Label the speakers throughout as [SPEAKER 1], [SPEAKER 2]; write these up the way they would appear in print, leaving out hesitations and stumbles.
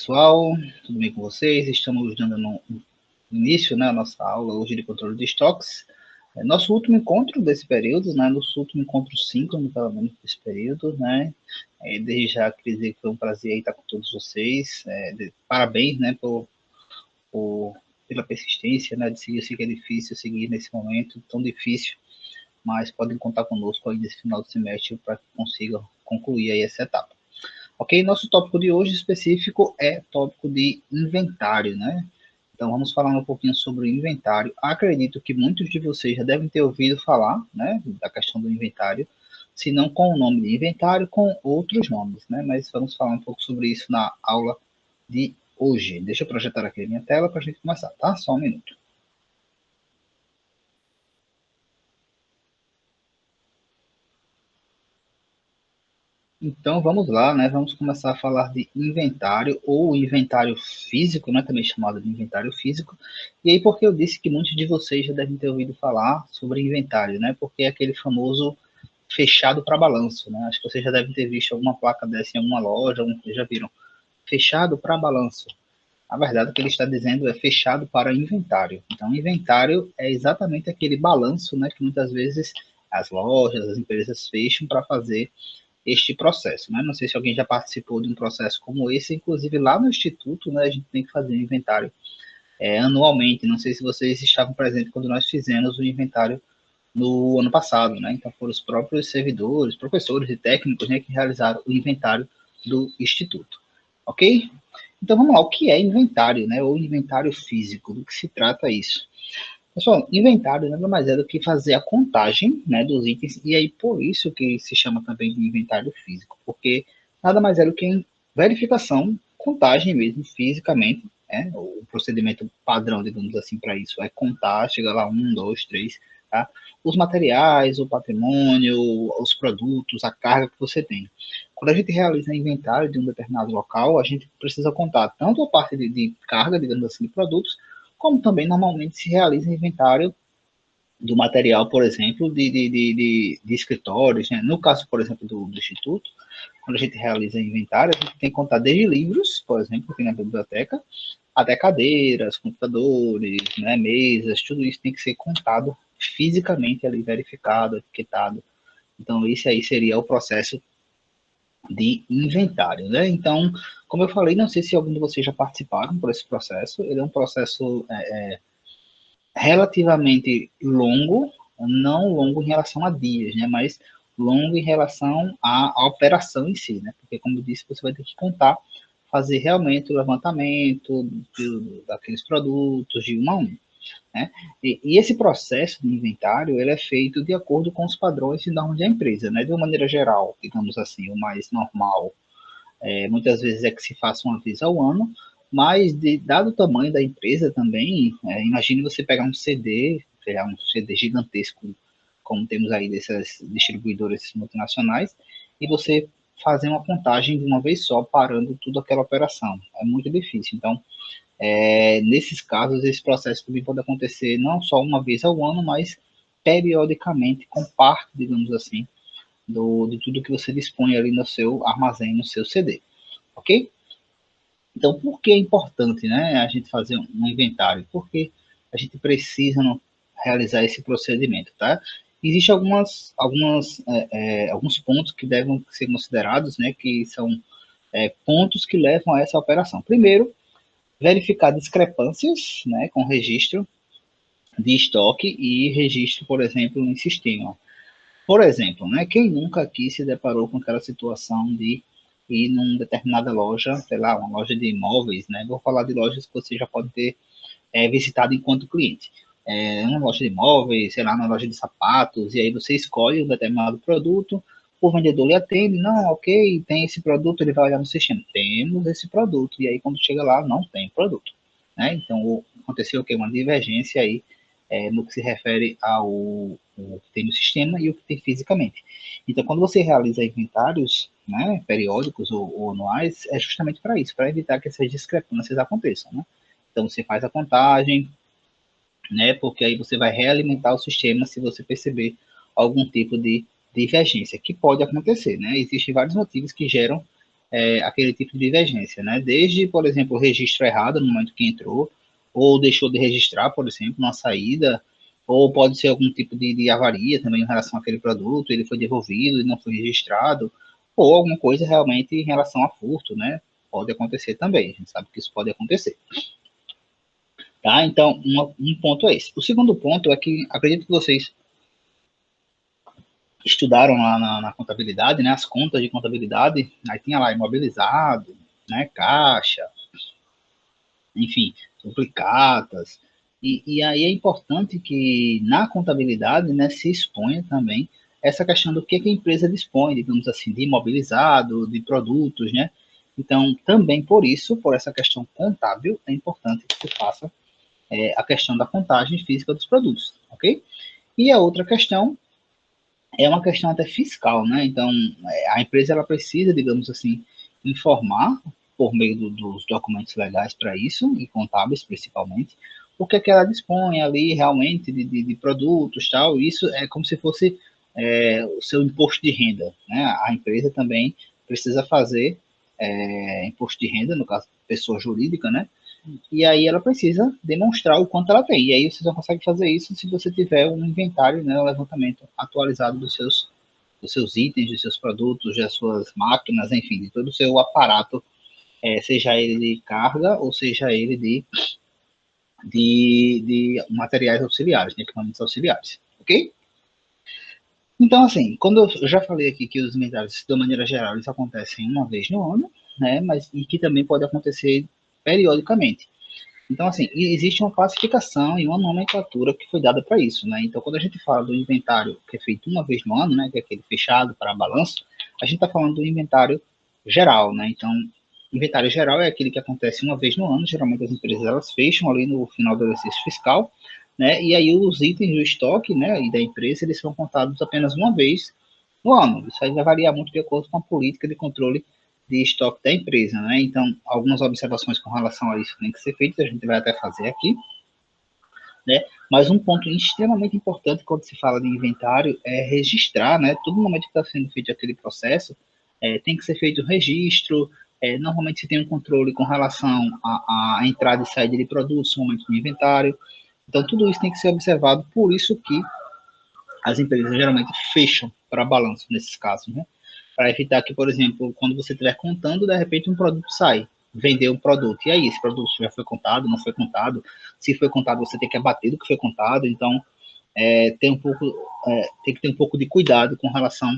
[SPEAKER 1] Pessoal, tudo bem com vocês? Estamos dando início, né, a nossa aula hoje de controle de estoques. Nosso último encontro desse período, né, nosso último encontro síncrono, pelo menos, desse período, né, desde já queria dizer que foi um prazer estar com todos vocês, parabéns, né, pela persistência, né, de seguir. Eu sei que é difícil seguir nesse momento tão difícil, mas podem contar conosco aí nesse final de semestre para que consigam concluir aí essa etapa. Ok? Nosso tópico de hoje específico é tópico de inventário, né? Então, vamos falar um pouquinho sobre o inventário. Acredito que muitos de vocês já devem ter ouvido falar, né, da questão do inventário, se não com o nome de inventário, com outros nomes, né? Mas vamos falar um pouco sobre isso na aula de hoje. Deixa eu projetar aqui a minha tela para a gente começar, tá? Só um minuto. Então vamos lá, né? Vamos começar a falar de inventário ou inventário físico, né? Também chamado de inventário físico. E aí, porque eu disse que muitos de vocês já devem ter ouvido falar sobre inventário, né? Porque é aquele famoso fechado para balanço, né? Acho que vocês já devem ter visto alguma placa dessa em alguma loja, vocês já viram. Fechado para balanço. A verdade, o que ele está dizendo é fechado para inventário. Então, inventário é exatamente aquele balanço, né? Que muitas vezes as lojas, as empresas fecham para fazer este processo, né? Não sei se alguém já participou de um processo como esse, inclusive lá no Instituto, né, a gente tem que fazer um inventário anualmente. Não sei se vocês estavam presentes quando nós fizemos o inventário no ano passado, né? Então foram os próprios servidores, professores e técnicos, né, que realizaram o inventário do Instituto, ok? Então vamos lá, o que é inventário, né? Ou inventário físico, do que se trata isso? Pessoal, inventário nada mais é do que fazer a contagem, né, dos itens, e aí por isso que se chama também de inventário físico, porque nada mais é do que verificação, contagem mesmo, fisicamente, né, o procedimento padrão, digamos assim, para isso é contar, chega lá, um, dois, três, tá? Os materiais, o patrimônio, os produtos, a carga que você tem. Quando a gente realiza inventário de um determinado local, a gente precisa contar tanto a parte de carga, digamos assim, de produtos, como também normalmente se realiza inventário do material, por exemplo, de escritórios. Né? No caso, por exemplo, do Instituto, quando a gente realiza inventário, a gente tem que contar desde livros, por exemplo, aqui na biblioteca, até cadeiras, computadores, né, mesas, tudo isso tem que ser contado fisicamente ali, verificado, etiquetado. Então, esse aí seria o processo de inventário, né? Então, como eu falei, não sei se algum de vocês já participaram por esse processo. Ele é um processo relativamente longo, não longo em relação a dias, né, mas longo em relação à operação em si, né, porque como eu disse, você vai ter que contar, fazer realmente o levantamento daqueles produtos de um a um, né, e esse processo de inventário, ele é feito de acordo com os padrões e normas da empresa, né, de uma maneira geral, digamos assim, o mais normal, muitas vezes é que se faça uma vez ao ano, mas dado o tamanho da empresa também, imagine você pegar um CD, pegar um CD gigantesco, como temos aí dessas distribuidoras multinacionais, e você fazer uma contagem de uma vez só, parando tudo aquela operação. É muito difícil. Então, nesses casos, esse processo também pode acontecer não só uma vez ao ano, mas periodicamente, com parte, digamos assim, de tudo que você dispõe ali no seu armazém, no seu CD, ok? Então, por que é importante, né, a gente fazer um inventário? Porque a gente precisa realizar esse procedimento, tá? Existem alguns pontos que devem ser considerados, né, que são pontos que levam a essa operação. Primeiro, verificar discrepâncias, né, com registro de estoque e registro, por exemplo, em sistema. Por exemplo, né, quem nunca aqui se deparou com aquela situação de ir numa determinada loja, sei lá, uma loja de imóveis, né? Vou falar de lojas que você já pode ter visitado enquanto cliente. Uma loja de imóveis, sei lá, uma loja de sapatos, e aí você escolhe um determinado produto, o vendedor lhe atende, não, ok, tem esse produto, ele vai olhar no sistema, temos esse produto, e aí quando chega lá, não tem produto. Né? Então, aconteceu o quê? Uma divergência aí no que se refere ao que tem no sistema e o que tem fisicamente. Então, quando você realiza inventários, né, periódicos ou anuais, é justamente para isso, para evitar que essas discrepâncias aconteçam. Né? Então, você faz a contagem, né, porque aí você vai realimentar o sistema se você perceber algum tipo de divergência, que pode acontecer. Né? Existem vários motivos que geram aquele tipo de divergência, né? Desde, por exemplo, o registro errado no momento que entrou, ou deixou de registrar, por exemplo, uma saída, ou pode ser algum tipo de avaria também em relação àquele produto, ele foi devolvido e não foi registrado, ou alguma coisa realmente em relação a furto, né? Pode acontecer também, a gente sabe que isso pode acontecer. Tá? Então, um ponto é esse. O segundo ponto é que, acredito que vocês estudaram lá na contabilidade, né, as contas de contabilidade, aí tinha lá imobilizado, né, caixa, enfim, duplicatas, e aí é importante que na contabilidade, né, se exponha também essa questão do que a empresa dispõe, digamos assim, de imobilizado, de produtos, né, então também por isso, por essa questão contábil, é importante que se faça a questão da contagem física dos produtos, ok? E a outra questão é uma questão até fiscal, né? Então, a empresa ela precisa, digamos assim, informar por meio dos documentos legais para isso, e contábeis principalmente, o que é que ela dispõe ali realmente de produtos, tal. Isso é como se fosse o seu imposto de renda, né? A empresa também precisa fazer imposto de renda, no caso, pessoa jurídica, né? E aí ela precisa demonstrar o quanto ela tem. E aí você só consegue fazer isso se você tiver um inventário, né, um levantamento atualizado dos seus itens, dos seus produtos, das suas máquinas, enfim, de todo o seu aparato, seja ele de carga ou seja ele de materiais auxiliares, de equipamentos auxiliares, ok? Então, assim, quando eu já falei aqui que os inventários, de maneira geral, eles acontecem uma vez no ano, né, mas e que também pode acontecer periodicamente. Então, assim, existe uma classificação e uma nomenclatura que foi dada para isso, né? Então, quando a gente fala do inventário que é feito uma vez no ano, né, que é aquele fechado para balanço, a gente está falando do inventário geral, né? Então, inventário geral é aquele que acontece uma vez no ano, geralmente as empresas elas fecham ali no final do exercício fiscal, né? E aí os itens do estoque, né, e da empresa, eles são contados apenas uma vez no ano. Isso aí vai variar muito de acordo com a política de controle de estoque da empresa, né? Então, algumas observações com relação a isso têm que ser feitas, a gente vai até fazer aqui, né? Mas um ponto extremamente importante quando se fala de inventário é registrar, né? Todo momento que está sendo feito aquele processo, tem que ser feito o registro, normalmente se tem um controle com relação à entrada e saída de produtos no momento do inventário, então tudo isso tem que ser observado, por isso que as empresas geralmente fecham para balanço nesses casos, né? Para evitar que, por exemplo, quando você estiver contando, de repente um produto sai, vender um produto. E aí, esse produto já foi contado, não foi contado? Se foi contado, você tem que abater do que foi contado. Então, tem que ter um pouco de cuidado com relação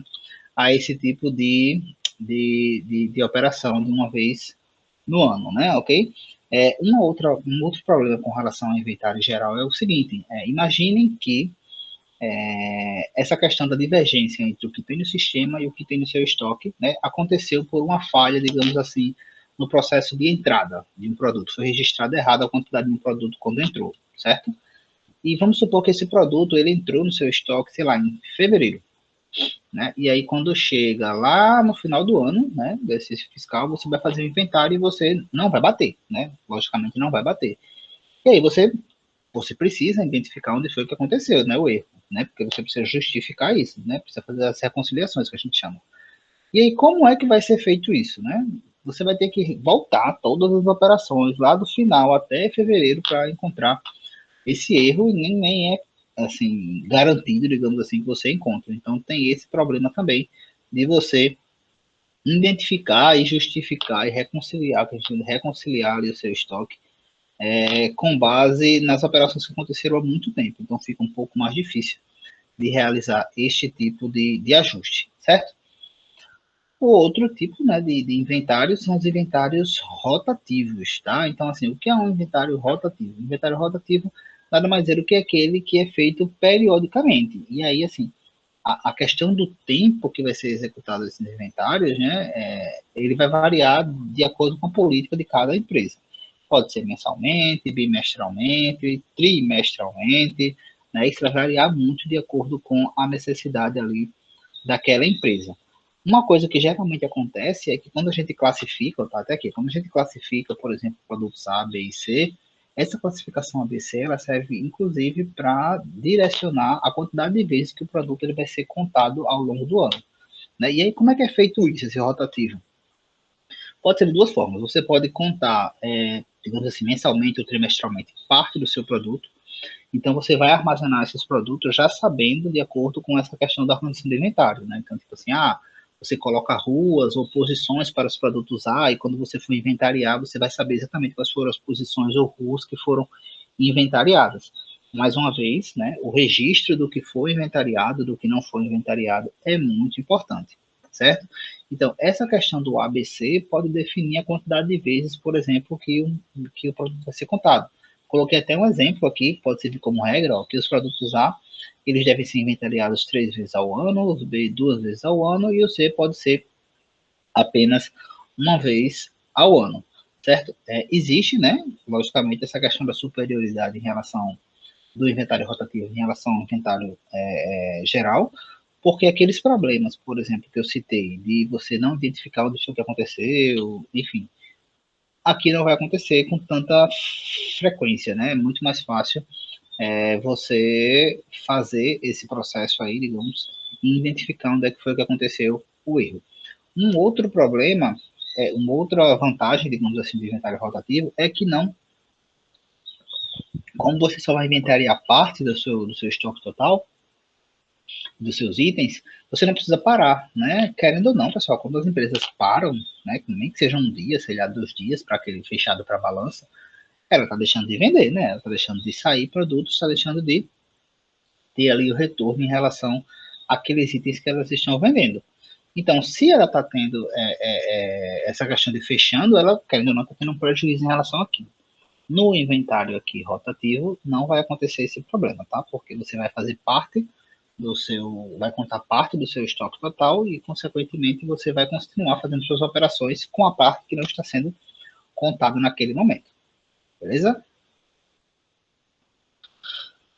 [SPEAKER 1] a esse tipo de operação de uma vez no ano, né? Ok? Um outro problema com relação ao inventário geral é o seguinte: imaginem que essa questão da divergência entre o que tem no sistema e o que tem no seu estoque, né, aconteceu por uma falha, digamos assim, no processo de entrada de um produto. Foi registrada errada a quantidade de um produto quando entrou, certo? E vamos supor que esse produto ele entrou no seu estoque, sei lá, em fevereiro, né? E aí quando chega lá no final do ano, né, desse fiscal, você vai fazer o inventário e você não vai bater, né? Logicamente não vai bater. E aí você precisa identificar onde foi que aconteceu, né, o erro, né, porque você precisa justificar isso, né, precisa fazer as reconciliações que a gente chama. E aí, como é que vai ser feito isso, né? Você vai ter que voltar todas as operações lá do final até fevereiro para encontrar esse erro e nem é, assim, garantido, digamos assim, que você encontre. Então, tem esse problema também de você identificar e justificar e reconciliar, que a gente reconciliar ali o seu estoque com base nas operações que aconteceram há muito tempo. Então fica um pouco mais difícil de realizar este tipo de ajuste, certo? O outro tipo, né, de inventário são os inventários rotativos, tá? Então, assim, o que é um inventário rotativo? Um inventário rotativo nada mais é do que aquele que é feito periodicamente. E aí, assim, a questão do tempo que vai ser executado esses inventários, né, ele vai variar de acordo com a política de cada empresa. Pode ser mensalmente, bimestralmente, trimestralmente, né, isso vai variar muito de acordo com a necessidade ali daquela empresa. Uma coisa que geralmente acontece é que quando a gente classifica, tá até aqui, quando a gente classifica, por exemplo, produtos A, B e C, essa classificação ABC ela serve inclusive para direcionar a quantidade de vezes que o produto ele vai ser contado ao longo do ano. Né? E aí, como é que é feito isso, esse rotativo? Pode ser de duas formas. Você pode contar, digamos assim, mensalmente ou trimestralmente, parte do seu produto. Então, você vai armazenar esses produtos já sabendo de acordo com essa questão da organização do inventário, né? Então, tipo assim, você coloca ruas ou posições para os produtos A, e quando você for inventariar, você vai saber exatamente quais foram as posições ou ruas que foram inventariadas. Mais uma vez, né, o registro do que foi inventariado, do que não foi inventariado, é muito importante, certo? Então, essa questão do ABC pode definir a quantidade de vezes, por exemplo, que o produto vai ser contado. Coloquei até um exemplo aqui, que pode servir como regra, ó, que os produtos A, eles devem ser inventariados 3 vezes ao ano, os B 2 vezes ao ano, e o C pode ser apenas uma vez ao ano, certo? Existe, né, logicamente, essa questão da superioridade em relação do inventário rotativo em relação ao inventário geral, porque aqueles problemas, por exemplo, que eu citei, de você não identificar onde foi que aconteceu, enfim, aqui não vai acontecer com tanta frequência, né? É muito mais fácil você fazer esse processo aí, digamos, e identificar onde é que foi que aconteceu o erro. Um outro problema, uma outra vantagem, digamos assim, do inventário rotativo é que não, como você só vai inventariar parte do seu estoque total, dos seus itens, você não precisa parar, né? Querendo ou não, pessoal, quando as empresas param, né, nem que seja um dia, sei lá, 2 dias para aquele fechado para a balança, ela está deixando de vender, né? Ela está deixando de sair produtos, está deixando de ter ali o retorno em relação àqueles itens que elas estão vendendo. Então, se ela está tendo essa questão de fechando, ela, querendo ou não, está tendo um prejuízo em relação àquilo. No inventário aqui rotativo, não vai acontecer esse problema, tá? Porque você vai fazer parte vai contar parte do seu estoque total e, consequentemente, você vai continuar fazendo suas operações com a parte que não está sendo contada naquele momento. Beleza?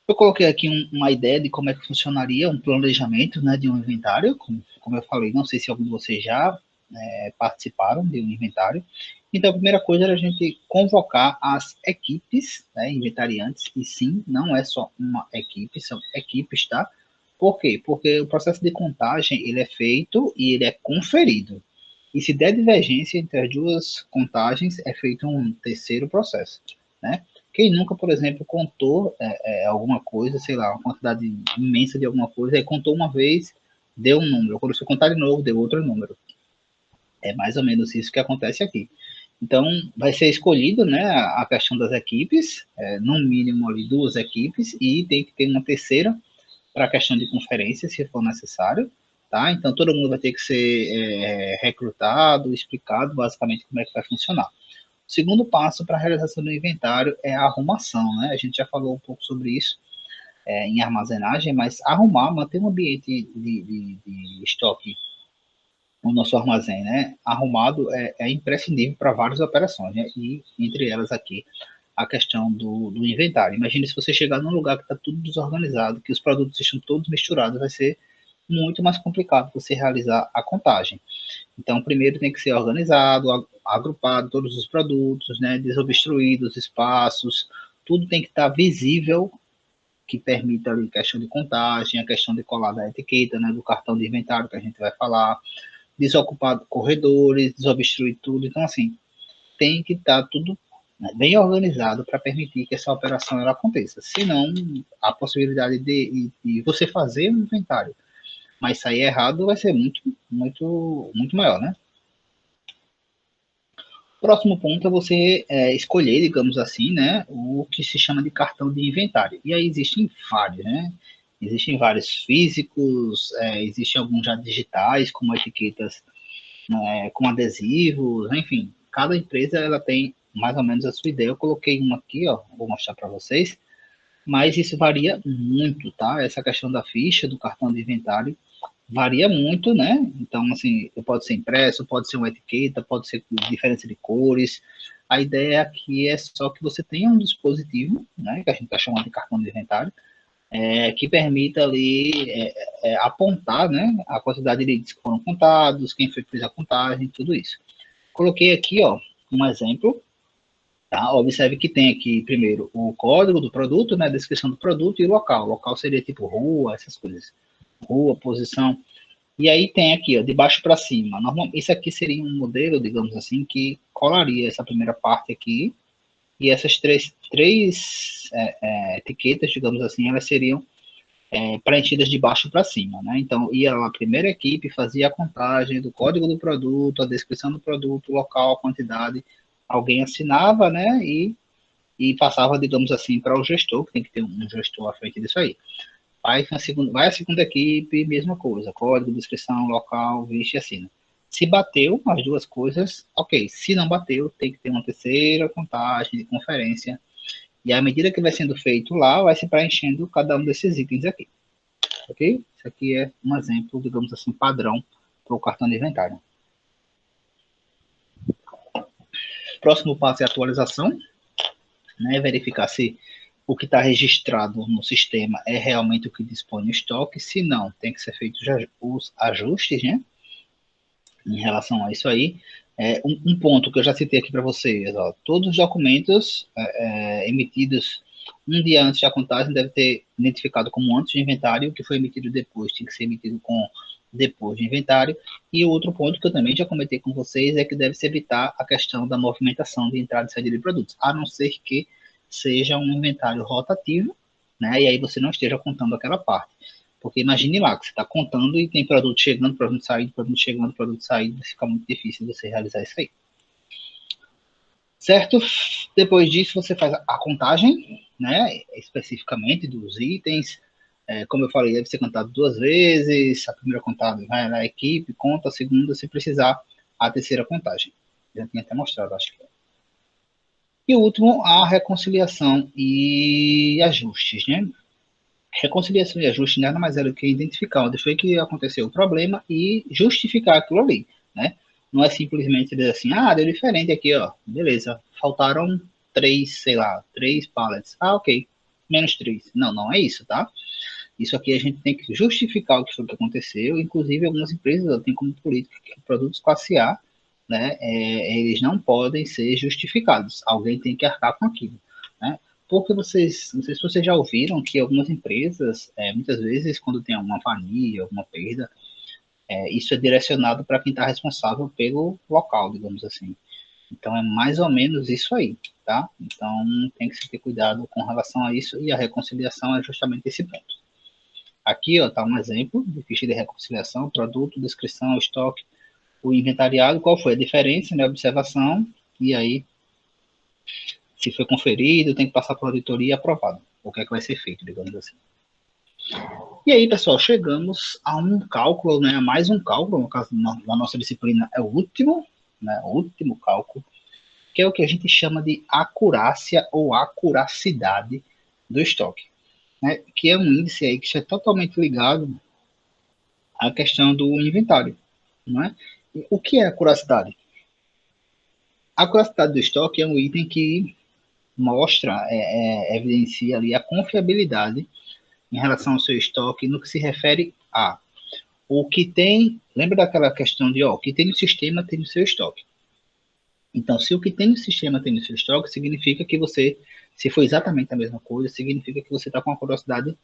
[SPEAKER 1] Eu coloquei aqui uma ideia de como é que funcionaria um planejamento, né, de um inventário. Como eu falei, não sei se algum de vocês já participaram de um inventário. Então, a primeira coisa era a gente convocar as equipes, né, inventariantes, e sim, não é só uma equipe, são equipes, tá? Por quê? Porque o processo de contagem, ele é feito e ele é conferido. E se der divergência entre as duas contagens, é feito um terceiro processo, né? Quem nunca, por exemplo, contou alguma coisa, sei lá, uma quantidade imensa de alguma coisa, aí contou uma vez, deu um número. Quando você contar de novo, deu outro número. É mais ou menos isso que acontece aqui. Então, vai ser escolhido, né, a questão das equipes, no mínimo ali 2 equipes, e tem que ter uma terceira para a questão de conferência, se for necessário, tá? Então, todo mundo vai ter que ser recrutado, explicado basicamente como é que vai funcionar. O segundo passo para a realização do inventário é a arrumação, né? A gente já falou um pouco sobre isso em armazenagem, mas arrumar, manter um ambiente de estoque no nosso armazém, né? Arrumado é imprescindível para várias operações, né? E entre elas aqui a questão do inventário. Imagine se você chegar num lugar que está tudo desorganizado, que os produtos estão todos misturados, vai ser muito mais complicado você realizar a contagem. Então, primeiro tem que ser organizado, agrupado todos os produtos, né, desobstruído os espaços, tudo tem que estar visível, que permita ali a questão de contagem, a questão de colar da etiqueta, né, do cartão de inventário que a gente vai falar, desocupado corredores, desobstruir tudo. Então, assim, tem que estar tudo bem organizado para permitir que essa operação ela aconteça. Senão, a possibilidade de você fazer um inventário, mas sair errado vai ser muito, muito, muito maior, né? Próximo ponto é você escolher, digamos assim, né, o que se chama de cartão de inventário. E aí existem vários, né? Existem vários físicos, existem alguns já digitais, como etiquetas com adesivos, enfim. Cada empresa ela tem mais ou menos a sua ideia. Eu coloquei uma aqui, ó, vou mostrar para vocês, mas isso varia muito, tá? Essa questão da ficha, do cartão de inventário, varia muito, né? Então, assim, pode ser impresso, pode ser uma etiqueta, pode ser diferença de cores. A ideia aqui é só que você tenha um dispositivo, né, que a gente está chamando de cartão de inventário, que permita ali apontar, né, a quantidade de itens que foram contados, quem foi que fez a contagem, tudo isso. Coloquei aqui, ó, um exemplo, tá? Observe que tem aqui, primeiro, o código do produto, né, a descrição do produto e o local. O local seria tipo rua, essas coisas. Rua, posição. E aí tem aqui, ó, de baixo para cima. Isso aqui seria um modelo, digamos assim, que colaria essa primeira parte aqui, e essas três etiquetas, digamos assim, elas seriam preenchidas de baixo para cima, né? Então, ia lá a primeira equipe, fazia a contagem do código do produto, a descrição do produto, o local, a quantidade, alguém assinava, né? E passava, digamos assim, para o gestor, que tem que ter um gestor à frente disso aí. Vai a segunda equipe, mesma coisa, código, descrição, local, vixe e assina. Se bateu as duas coisas, ok. Se não bateu, tem que ter uma terceira contagem de conferência. E à medida que vai sendo feito lá, vai se preenchendo cada um desses itens aqui. Ok? Isso aqui é um exemplo, digamos assim, padrão para o cartão de inventário. Próximo passo é a atualização, né? Verificar se o que está registrado no sistema é realmente o que dispõe no estoque. Se não, tem que ser feito os ajustes, né? Em relação a isso aí. Um ponto que eu já citei aqui para vocês, ó, todos os documentos emitidos um dia antes da contagem deve ter identificado como antes de inventário, o que foi emitido depois tem que ser emitido com depois de inventário. E o outro ponto que eu também já comentei com vocês é que deve se evitar a questão da movimentação de entrada e saída de produtos, a não ser que seja um inventário rotativo, né? E aí você não esteja contando aquela parte. Porque imagine lá que você está contando e tem produto chegando, produto saindo, produto chegando, produto saindo, fica muito difícil você realizar isso aí. Certo? Depois disso, você faz a contagem, né, especificamente dos itens. Como eu falei, deve ser contado duas vezes. A primeira contagem vai na equipe, conta a segunda, se precisar, a terceira contagem. Já tinha até mostrado, acho que. E o último, a reconciliação e ajustes, né? Reconciliação e ajuste nada mais é do que identificar onde foi que aconteceu o problema e justificar aquilo ali, né? Não é simplesmente dizer assim, deu diferente aqui, ó, beleza, faltaram três, sei lá, três pallets. Ok, menos três. Não, não é isso, tá? Isso aqui a gente tem que justificar o que foi que aconteceu. Inclusive, algumas empresas têm como política que produtos classe A, né, eles não podem ser justificados. Alguém tem que arcar com aquilo, né? Porque vocês, não sei se vocês já ouviram que algumas empresas, muitas vezes, quando tem alguma fania, alguma perda, isso é direcionado para quem está responsável pelo local, digamos assim. Então, é mais ou menos isso aí, tá? Então, tem que se ter cuidado com relação a isso, e a reconciliação é justamente esse ponto. Aqui, ó, tá um exemplo de ficha de reconciliação, produto, descrição, estoque, o inventariado, qual foi a diferença, né, observação, e aí, se foi conferido, tem que passar por auditoria e aprovado. O que é que vai ser feito, digamos assim. E aí, pessoal, chegamos a um cálculo, né, a mais um cálculo, no caso da nossa disciplina é o último, né, o último cálculo, que é o que a gente chama de acurácia ou acuracidade do estoque, né, que é um índice aí que está totalmente ligado à questão do inventário, não é? O que é a acuracidade? A acuracidade do estoque é um item que mostra, evidencia ali a confiabilidade em relação ao seu estoque no que se refere a o que tem, lembra daquela questão de, o que tem no sistema tem no seu estoque. Então, se o que tem no sistema tem no seu estoque, significa que você, se for exatamente a mesma coisa, significa que você está com a curiosidade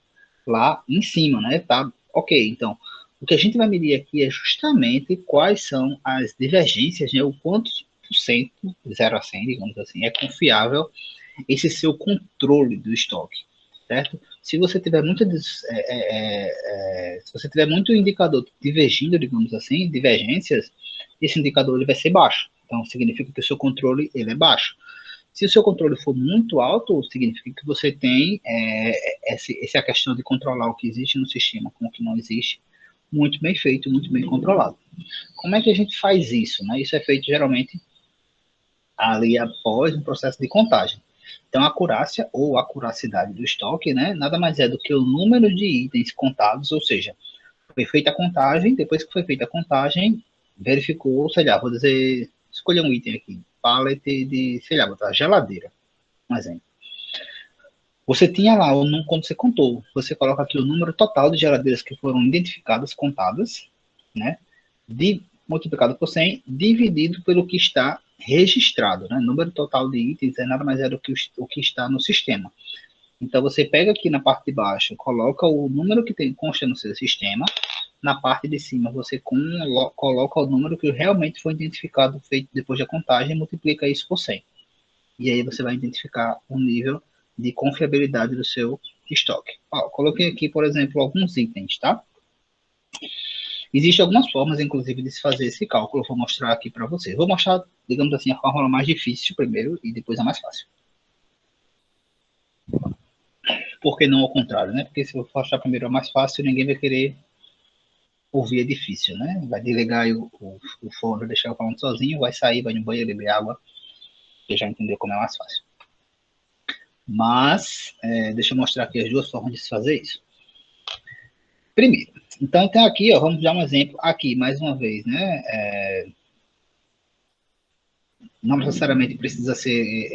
[SPEAKER 1] lá em cima, né? Tá, ok, então, o que a gente vai medir aqui é justamente quais são as divergências, né? O quantos por cento, de 0 a 100, digamos assim, é confiável esse seu controle do estoque, certo? Se você tiver se você tiver muito indicador divergindo, digamos assim, divergências, esse indicador ele vai ser baixo. Então, significa que o seu controle ele é baixo. Se o seu controle for muito alto, significa que você tem essa questão de controlar o que existe no sistema com o que não existe, muito bem feito, muito bem controlado. Como é que a gente faz isso? Né? Isso é feito geralmente ali após um processo de contagem. Então, a acurácia ou acuracidade do estoque, né, nada mais é do que o número de itens contados, ou seja, foi feita a contagem, depois que foi feita a contagem, verificou, sei lá, vou dizer, escolher um item aqui, pallet de, sei lá, botar geladeira, um exemplo. Você tinha lá, quando você contou, você coloca aqui o número total de geladeiras que foram identificadas, contadas, né, multiplicado por 100, dividido pelo que está registrado, né? O número total de itens é nada mais é do que o que está no sistema. Então, você pega aqui na parte de baixo, coloca o número que consta no seu sistema, na parte de cima você coloca o número que realmente foi identificado feito depois da contagem e multiplica isso por 100. E aí você vai identificar o nível de confiabilidade do seu estoque. Ó, coloquei aqui, por exemplo, alguns itens, tá? Existem algumas formas, inclusive, de se fazer esse cálculo. Eu vou mostrar aqui para vocês. Vou mostrar, digamos assim, a fórmula mais difícil primeiro e depois a mais fácil. Por que não ao contrário, né? Porque se eu mostrar primeiro a mais fácil, ninguém vai querer ouvir a difícil, né? Vai desligar o fone, deixar eu falando sozinho, vai sair, vai no banheiro, beber água, e já entender como é mais fácil. Mas, deixa eu mostrar aqui as duas formas de se fazer isso. Primeiro, então tem aqui, ó, vamos dar um exemplo aqui, mais uma vez, né? Não necessariamente precisa ser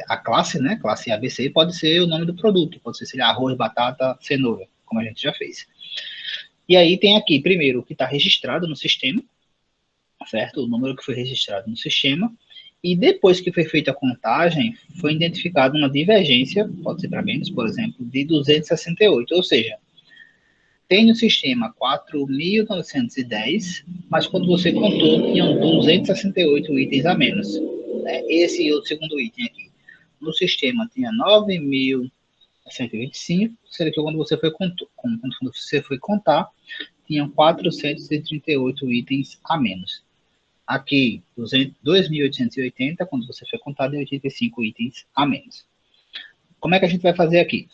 [SPEAKER 1] a classe, né? Classe ABC, pode ser o nome do produto, pode ser, sei lá, arroz, batata, cenoura, como a gente já fez. E aí tem aqui, primeiro, o que está registrado no sistema, certo? O número que foi registrado no sistema. E depois que foi feita a contagem, foi identificada uma divergência, pode ser para menos, por exemplo, de 268, ou seja, tem no sistema 4.910, mas quando você contou, tinham 268 itens a menos. Né? Esse é o segundo item aqui. No sistema tinha 9.125, sendo que quando você foi contar, tinham 438 itens a menos. Aqui, 2.880, quando você foi contar, deu 85 itens a menos. Como é que a gente vai fazer aqui?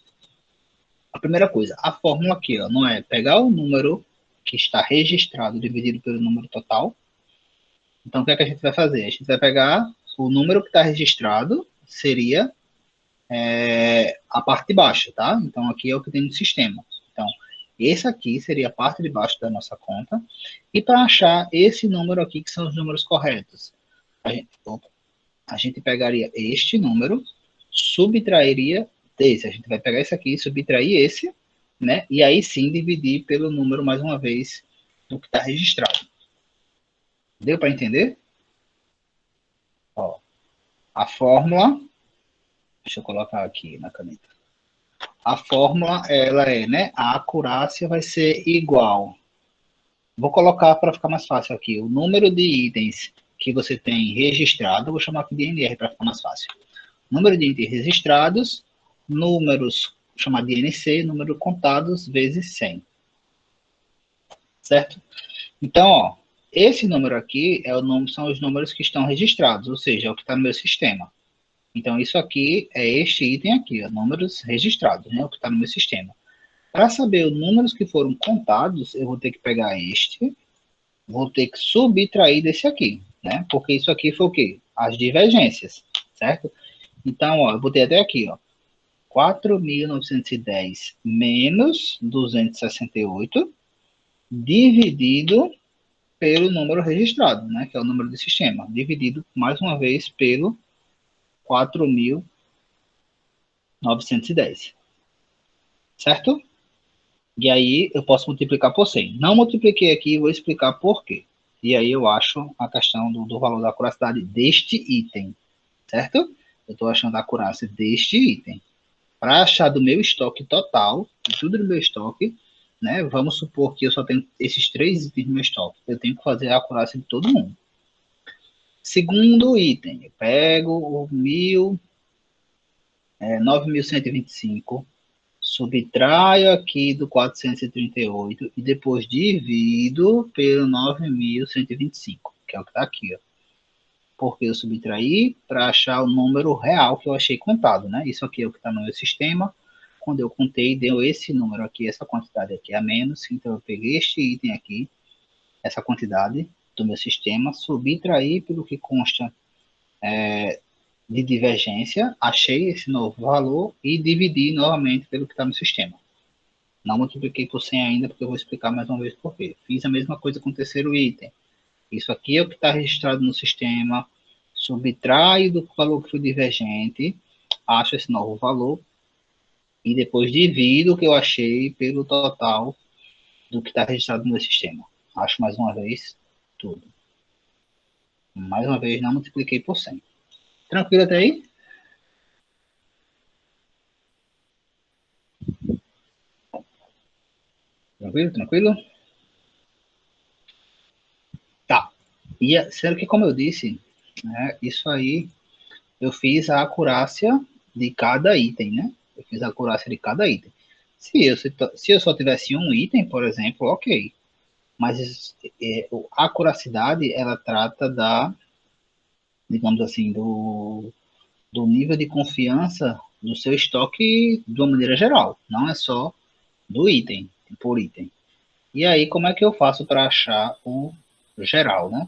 [SPEAKER 1] A primeira coisa, a fórmula aqui, ó, não é pegar o número que está registrado dividido pelo número total. Então, o que é que a gente vai fazer? A gente vai pegar o número que está registrado, seria a parte de baixo, tá? Então, aqui é o que tem no sistema. Então, esse aqui seria a parte de baixo da nossa conta. E para achar esse número aqui, que são os números corretos, a gente pegaria este número, subtrairia desse. A gente vai pegar esse aqui, subtrair esse, né? E aí sim dividir pelo número, mais uma vez, do que está registrado. Deu para entender? Ó, a fórmula, deixa eu colocar aqui na caneta. A fórmula, ela é, né? A acurácia vai ser igual. Vou colocar para ficar mais fácil aqui. O número de itens que você tem registrado, vou chamar aqui de NR para ficar mais fácil. Número de itens registrados, números, vou chamar de NC, número contados vezes 100. Certo? Então, ó, esse número aqui são os números que estão registrados, ou seja, é o que está no meu sistema. Então, isso aqui é este item aqui, ó, números registrados, né, o que está no meu sistema. Para saber os números que foram contados, eu vou ter que pegar este, vou ter que subtrair desse aqui, né, porque isso aqui foi o quê? As divergências, certo? Então, ó, eu botei até aqui, ó, 4.910 menos 268 dividido pelo número registrado, né, que é o número do sistema, dividido, mais uma vez, pelo 4.910, certo? E aí eu posso multiplicar por 100. Não multipliquei aqui, vou explicar por quê. E aí eu acho a questão do valor da acuracidade deste item, certo? Eu estou achando a acurácia deste item. Para achar do meu estoque total, de tudo do meu estoque, né? Vamos supor que eu só tenho esses 3 itens no meu estoque. Eu tenho que fazer a acurácia de todo mundo. Segundo item, eu pego o 9.125, subtraio aqui do 438 e depois divido pelo 9.125, que é o que está aqui, ó. Porque eu subtraí para achar o número real que eu achei contado, né? Isso aqui é o que está no meu sistema. Quando eu contei, deu esse número aqui, essa quantidade aqui a menos. Então, eu peguei este item aqui, essa quantidade do meu sistema, subtraí pelo que consta de divergência, achei esse novo valor e dividi novamente pelo que está no sistema. Não multipliquei por 100 ainda, porque eu vou explicar mais uma vez por quê. Fiz a mesma coisa com o terceiro item. Isso aqui é o que está registrado no sistema, subtraio do valor que foi divergente, acho esse novo valor, e depois divido o que eu achei pelo total do que está registrado no meu sistema. Acho mais uma vez tudo. Mais uma vez, não multipliquei por 100. Tranquilo até aí? Tranquilo, tranquilo? E sendo que, como eu disse, né, isso aí eu fiz a acurácia de cada item, né? Eu fiz a acurácia de cada item. Se eu só tivesse um item, por exemplo, ok. Mas a acuracidade, ela trata digamos assim, do nível de confiança do seu estoque de uma maneira geral. Não é só do item, por item. E aí, como é que eu faço para achar o geral, né?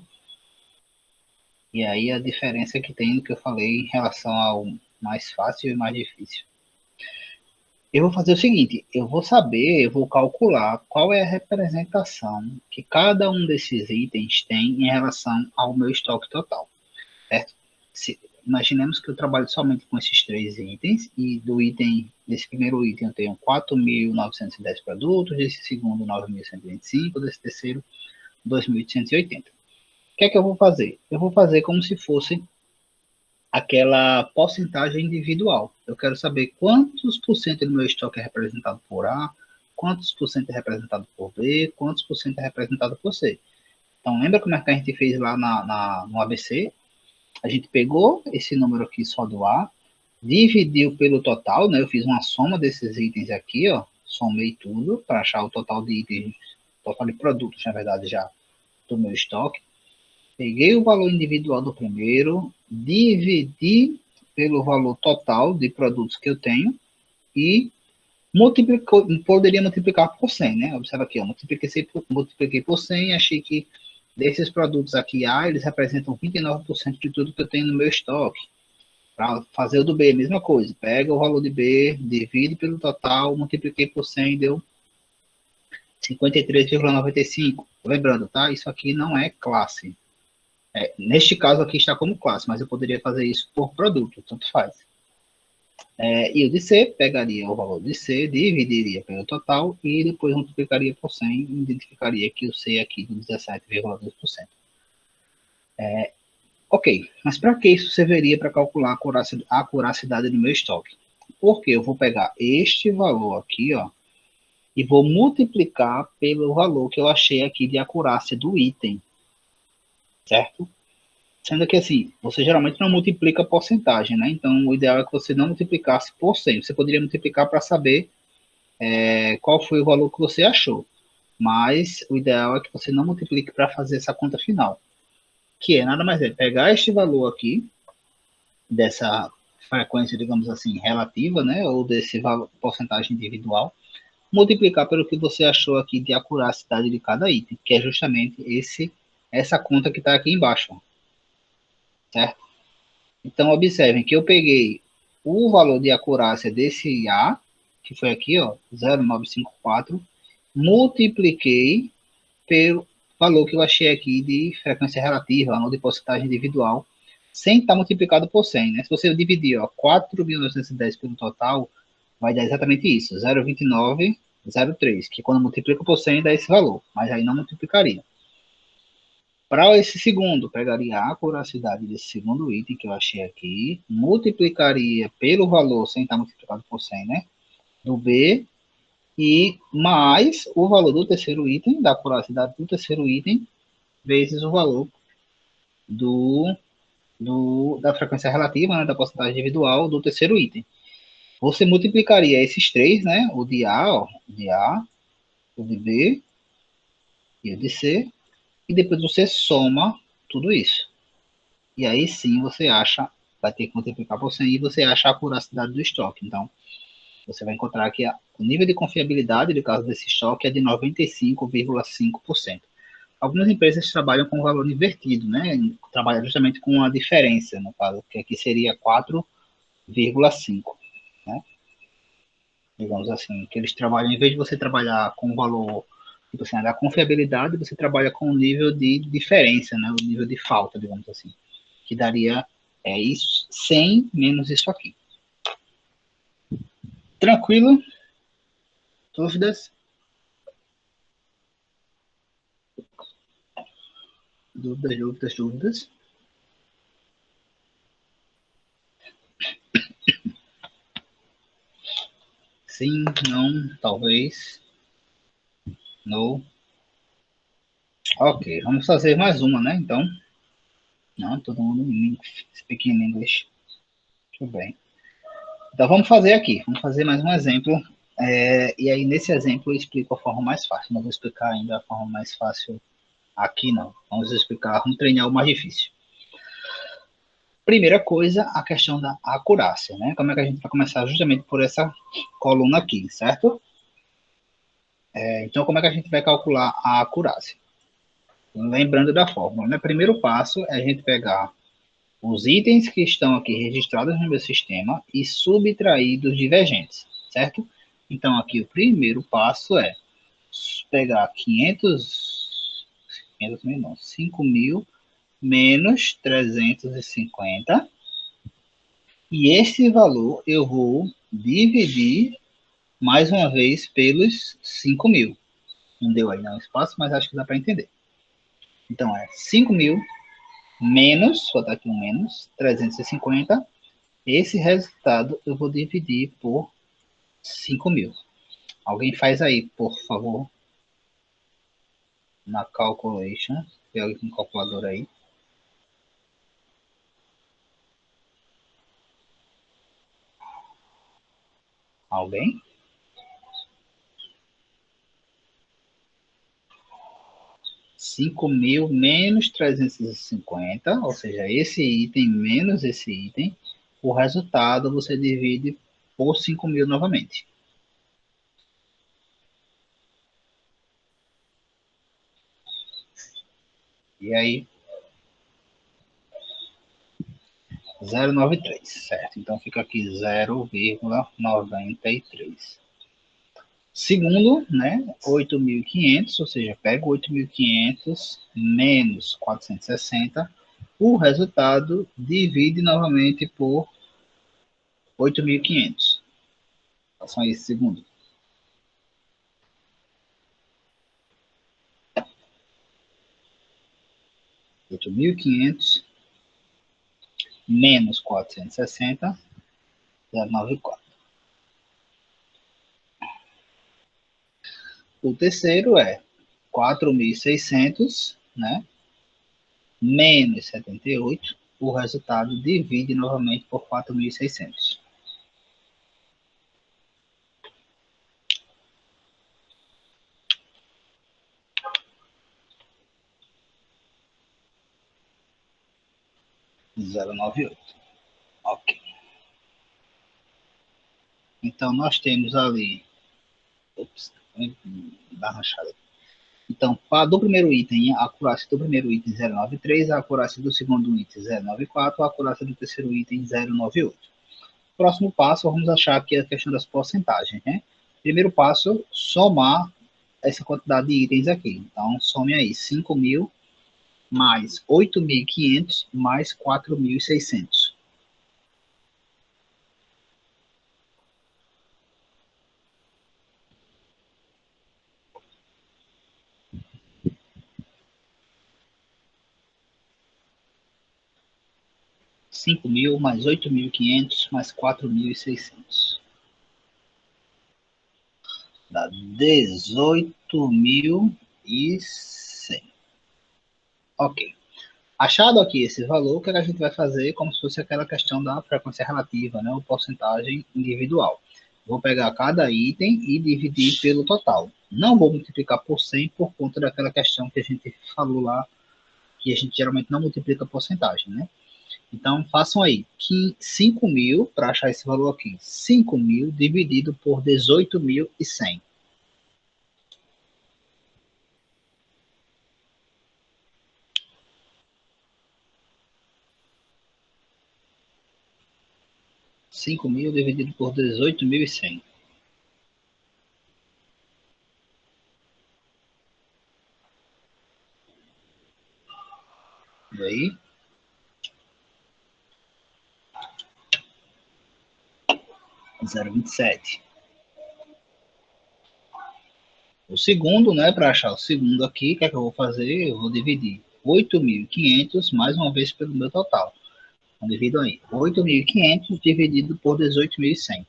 [SPEAKER 1] E aí a diferença que tem no que eu falei em relação ao mais fácil e mais difícil. Eu vou fazer o seguinte, eu vou calcular qual é a representação que cada um desses itens tem em relação ao meu estoque total, certo? Imaginemos que eu trabalho somente com esses três itens e desse primeiro item eu tenho 4.910 produtos, desse segundo 9.125, desse terceiro 2.880. O que é que eu vou fazer? Eu vou fazer como se fosse aquela porcentagem individual. Eu quero saber quantos por cento do meu estoque é representado por A, quantos por cento é representado por B, quantos por cento é representado por C. Então, lembra como é que a gente fez lá no ABC? A gente pegou esse número aqui só do A, dividiu pelo total, né? Eu fiz uma soma desses itens aqui, ó, somei tudo para achar o total de itens, total de produtos, na verdade, já do meu estoque. Peguei o valor individual do primeiro, dividi pelo valor total de produtos que eu tenho e poderia multiplicar por 100, né? Observa aqui, ó, multipliquei por 100 e achei que desses produtos aqui A, eles representam 29% de tudo que eu tenho no meu estoque. Para fazer o do B, mesma coisa. Pega o valor de B, divide pelo total, multipliquei por 100, deu 53,95. Lembrando, tá? Isso aqui não é classe. Neste caso aqui está como classe, mas eu poderia fazer isso por produto, tanto faz. E o de C pegaria o valor de C, dividiria pelo total e depois multiplicaria por 100 e identificaria que o C aqui do 17,2%. Ok, mas para que isso serviria para calcular a acuracidade do meu estoque? Porque eu vou pegar este valor aqui, ó, e vou multiplicar pelo valor que eu achei aqui de acurácia do item, certo? Sendo que assim, você geralmente não multiplica porcentagem, né? Então, o ideal é que você não multiplicasse por 100. Você poderia multiplicar para saber qual foi o valor que você achou. Mas o ideal é que você não multiplique para fazer essa conta final. Que é nada mais pegar este valor aqui, dessa frequência, digamos assim, relativa, né? Ou desse valor, porcentagem individual, multiplicar pelo que você achou aqui de acuracidade de cada item, que é justamente essa conta que está aqui embaixo, certo? Então, observem que eu peguei o valor de acurácia desse A, que foi aqui, ó, 0,954, multipliquei pelo valor que eu achei aqui de frequência relativa, ou de porcentagem individual, sem estar multiplicado por 100, né? Se você dividir, ó, 4.910 pelo total, vai dar exatamente isso, 0,2903, que quando multiplica por 100 dá esse valor, mas aí não multiplicaria. Para esse segundo, pegaria a acuracidade desse segundo item que eu achei aqui, multiplicaria pelo valor, sem estar multiplicado por 100, né? Do B, e mais o valor do terceiro item, da acuracidade do terceiro item, vezes o valor do, da frequência relativa, né? Da porcentagem individual do terceiro item. Você multiplicaria esses três, né? O de A, ó, o de A, o de B e o de C, e depois você soma tudo isso. E aí sim você acha, vai ter que multiplicar por 100 e você acha a acuracidade do estoque. Então, você vai encontrar que o nível de confiabilidade, no caso desse estoque, é de 95,5%. Algumas empresas trabalham com o valor invertido, né? Trabalham justamente com a diferença, no caso, que aqui seria 4,5, né? Digamos assim, que eles trabalham, em vez de você trabalhar com o valor, tipo assim, da confiabilidade, você trabalha com o nível de diferença, né? O nível de falta, digamos assim, que daria isso 100 menos isso aqui. Tranquilo? Dúvidas? Dúvidas, dúvidas, dúvidas? Sim, não, talvez, não. Ok, vamos fazer mais uma, né? Então, não, todo mundo speaking English. Tudo bem. Então, vamos fazer aqui. Vamos fazer mais um exemplo. E aí, nesse exemplo, eu explico a forma mais fácil. Não vou explicar ainda a forma mais fácil aqui, não. Vamos explicar, vamos treinar o mais difícil. Primeira coisa, a questão da acurácia, né? Como é que a gente vai começar justamente por essa coluna aqui, certo? Então, como é que a gente vai calcular a acurácia? Lembrando da fórmula, né? Primeiro passo é a gente pegar os itens que estão aqui registrados no meu sistema e subtrair dos divergentes, certo? Então, aqui o primeiro passo é pegar 500 mil não, 5.000 menos 350, e esse valor eu vou dividir mais uma vez pelos 5.000. Não deu aí não espaço, mas acho que dá para entender. Então, é 5.000 menos, vou botar aqui um menos, 350. Esse resultado eu vou dividir por 5.000. Alguém faz aí, por favor, na calculation. Tem alguém com calculador aí? Alguém? 5.000 menos 350, ou seja, esse item menos esse item. O resultado você divide por 5.000 novamente. E aí, 0,93, certo? Então fica aqui 0,93. Segundo, né, 8.500, ou seja, pego 8.500 menos 460, o resultado divide novamente por 8.500. Façam esse segundo. 8.500 menos 460, 0,94. O terceiro é 4.600, né, menos 78. O resultado divide novamente por 4.600. Zero nove oito. Ok. Então, nós temos ali. Ops, dá rachada. Então, do primeiro item, a acurácia do primeiro item 0,93, a acurácia do segundo item 0,94, a acurácia do terceiro item 0,98. Próximo passo, vamos achar aqui a questão das porcentagens, né? Primeiro passo, somar essa quantidade de itens aqui. Então, some aí 5.000 mais 8.500 mais 4.600. 5.000 mais 8.500 mais 4.600. Dá 18.100. Ok. Achado aqui esse valor, o que a gente vai fazer como se fosse aquela questão da frequência relativa, né, ou porcentagem individual. Vou pegar cada item e dividir pelo total. Não vou multiplicar por 100 por conta daquela questão que a gente falou lá, que a gente geralmente não multiplica porcentagem, né? Então, façam aí, que 5.000, para achar esse valor aqui, 5.000 dividido por 18.100. 5.000 dividido por 18.100. E aí? 0,27. O segundo, né, para achar o segundo aqui, o que é que eu vou fazer? Eu vou dividir 8.500 mais uma vez pelo meu total. Então, divido aí. 8.500 dividido por 18.100.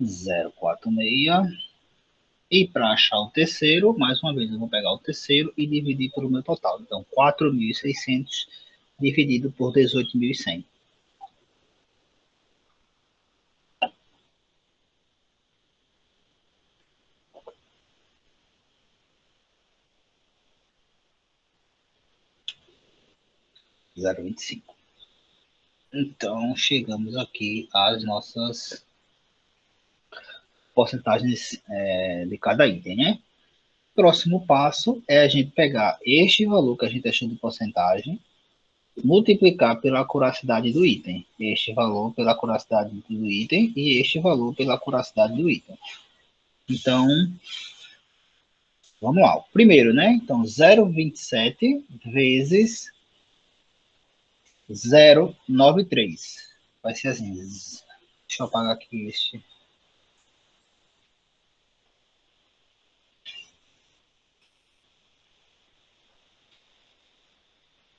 [SPEAKER 1] 0,46. E para achar o terceiro, mais uma vez, eu vou pegar o terceiro e dividir pelo meu total. Então, 4.600 dividido por 18.100. 0,25. Então, chegamos aqui às nossas porcentagens de cada item, né? Próximo passo é a gente pegar este valor que a gente achou de porcentagem, multiplicar pela acuracidade do item, este valor pela acuracidade do item e este valor pela acuracidade do item. Então, vamos lá. O primeiro, né? Então, 0,27 vezes 0,93. Vai ser assim. Deixa eu apagar aqui este.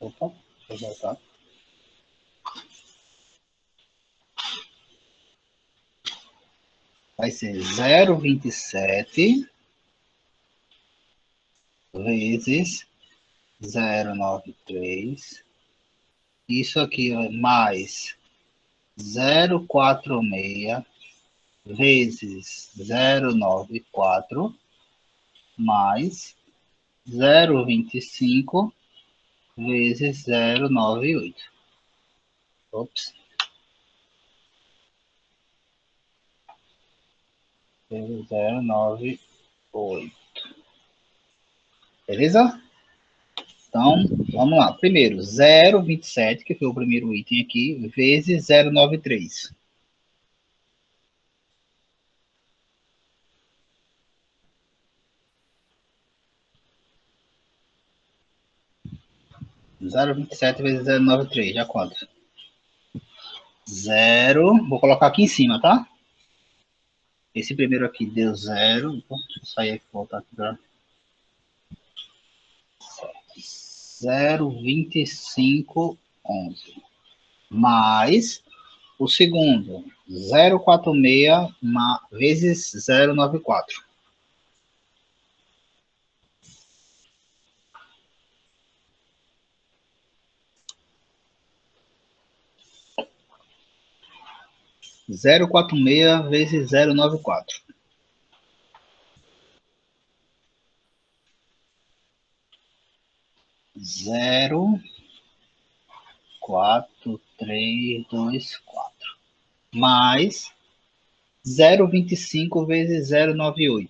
[SPEAKER 1] Opa, deixa eu voltar. Vai ser 0,27 vezes 0,93. Isso aqui é mais 0,46 vezes 0,94 mais 0,25 vezes 0,98. Ops. 0,98. Beleza? Então, vamos lá. Primeiro, 0,27, que foi o primeiro item aqui, vezes 0,93. 0,27 vezes 0,93, já quanto? 0, vou colocar aqui em cima, tá? Esse primeiro aqui deu 0, deixa eu sair aqui e voltar aqui para 0,2511. Mais o segundo, 0,46 vezes 0,94. 0,46 vezes 0,94. 0,4324. Mais 0,25 vezes 0,98.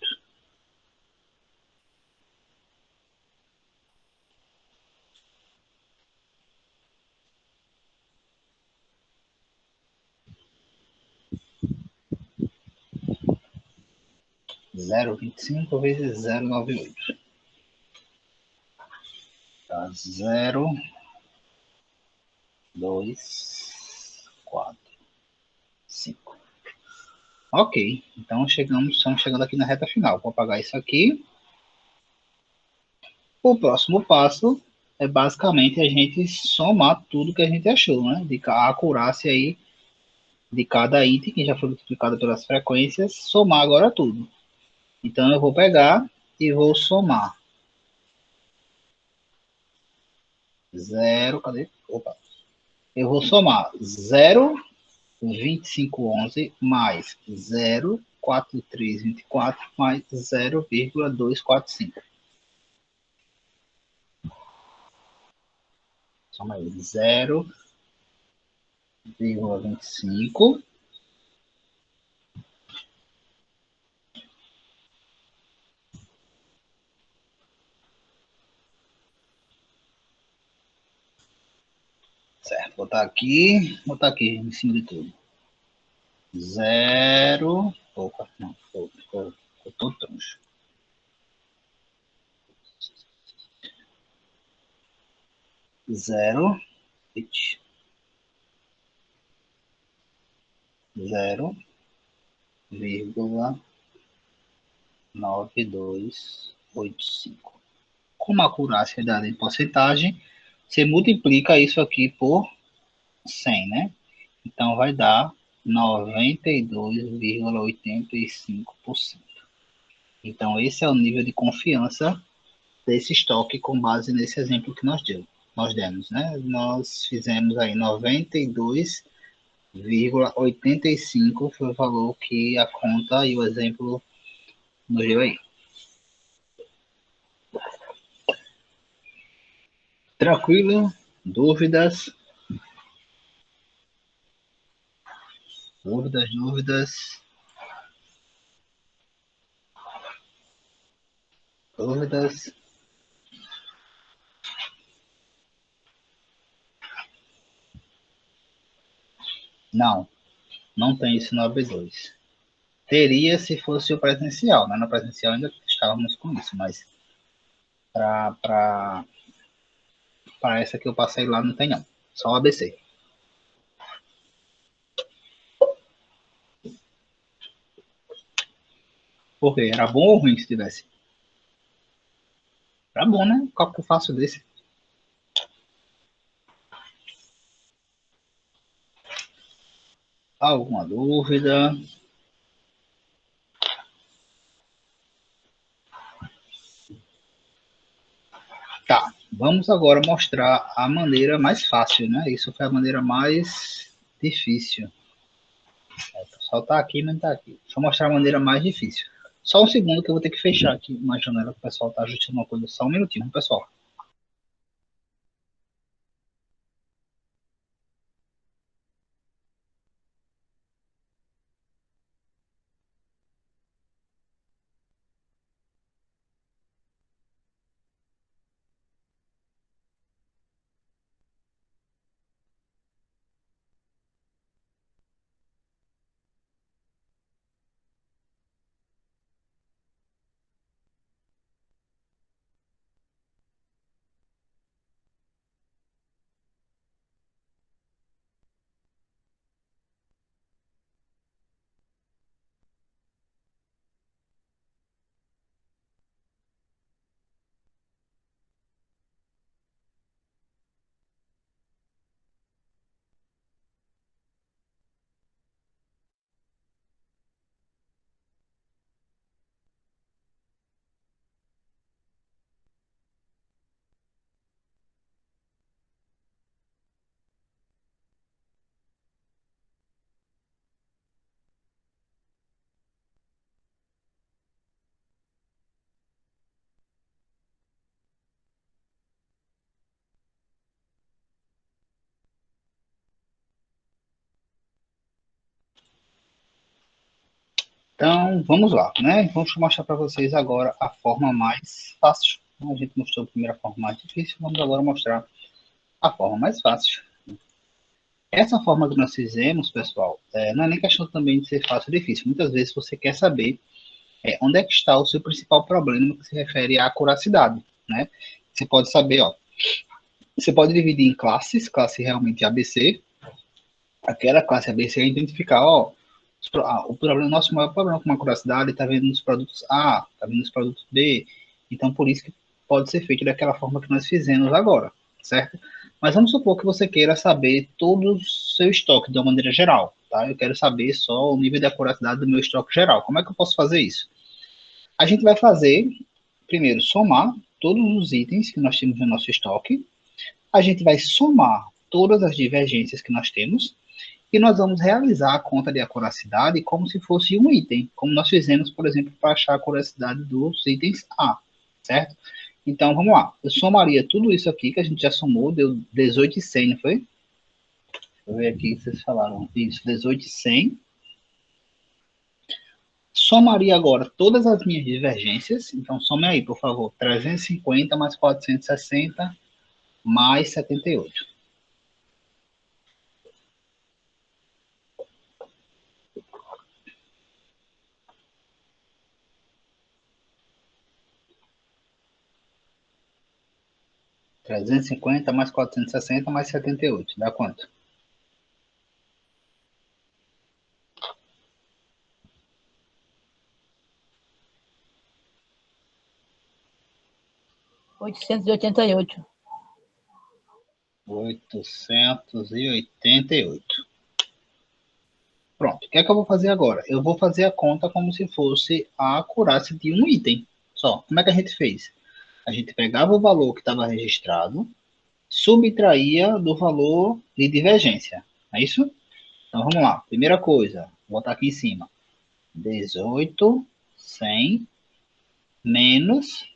[SPEAKER 1] 0,25 vezes 0,98. Tá, 0, 2, 4, 5. Ok, então estamos chegando aqui na reta final. Vou apagar isso aqui. O próximo passo é basicamente a gente somar tudo que a gente achou, né? A acurácia aí de cada item, que já foi multiplicado pelas frequências, somar agora tudo. Então, eu vou pegar e vou somar. 0, cadê? Opa. Eu vou somar 0,2511 mais 0,4324 mais 0,245. Soma aí. 0,25 certo, botar aqui em cima de tudo. 0, opa, não, ficou todo troncho. 0, 0,9285. Como a acurácia é dada em porcentagem, você multiplica isso aqui por 100, né? Então, vai dar 92,85%. Então, esse é o nível de confiança desse estoque com base nesse exemplo que nós demos, né? Nós fizemos aí 92,85 foi o valor que a conta e o exemplo nos deu aí. Tranquilo? Dúvidas? Dúvidas? Dúvidas? Não, não tem isso no AB2. Teria se fosse o presencial, né? No presencial ainda estávamos com isso, mas para essa que eu passei lá não tem não. Só o ABC. Por quê? Era bom ou ruim se tivesse? Era bom, né? Cálculo fácil desse. Alguma dúvida? Tá, vamos agora mostrar a maneira mais fácil, né? Isso foi a maneira mais difícil. O pessoal tá aqui, mas não tá aqui. Deixa eu mostrar a maneira mais difícil. Só um segundo que eu vou ter que fechar aqui uma janela que o pessoal tá ajustando uma coisa. Só um minutinho, pessoal. Então, vamos lá, né? Vamos mostrar para vocês agora a forma mais fácil. A gente mostrou a primeira forma mais difícil, vamos agora mostrar a forma mais fácil. Essa forma que nós fizemos, pessoal, não é nem questão também de ser fácil ou difícil. Muitas vezes você quer saber onde é que está o seu principal problema que se refere à acuracidade, né? Você pode saber, ó, você pode dividir em classes, classe realmente ABC, aquela classe ABC é identificar, ó, o problema, nosso maior problema com a acuracidade está vindo nos produtos A, está vindo nos produtos B, então por isso que pode ser feito daquela forma que nós fizemos agora, certo? Mas vamos supor que você queira saber todo o seu estoque de uma maneira geral, tá? Eu quero saber só o nível de acuracidade do meu estoque geral. Como é que eu posso fazer isso? A gente vai fazer, primeiro, somar todos os itens que nós temos no nosso estoque, a gente vai somar todas as divergências que nós temos, e nós vamos realizar a conta de acuracidade como se fosse um item, como nós fizemos, por exemplo, para achar a acuracidade dos itens A, certo? Então, vamos lá. Eu somaria tudo isso aqui que a gente já somou, deu 18,100, não foi? Deixa eu ver aqui, vocês falaram isso, 18,100. Somaria agora todas as minhas divergências. Então, some aí, por favor. 350 mais 460 mais 78. 350 mais 460 mais 78. Dá quanto?
[SPEAKER 2] 888.
[SPEAKER 1] 888. Pronto, o que é que eu vou fazer agora? Eu vou fazer a conta como se fosse a acurácia de um item só. Como é que a gente fez? A gente pegava o valor que estava registrado, subtraía do valor de divergência. É isso? Então vamos lá. Primeira coisa, vou botar aqui em cima. 18.100 menos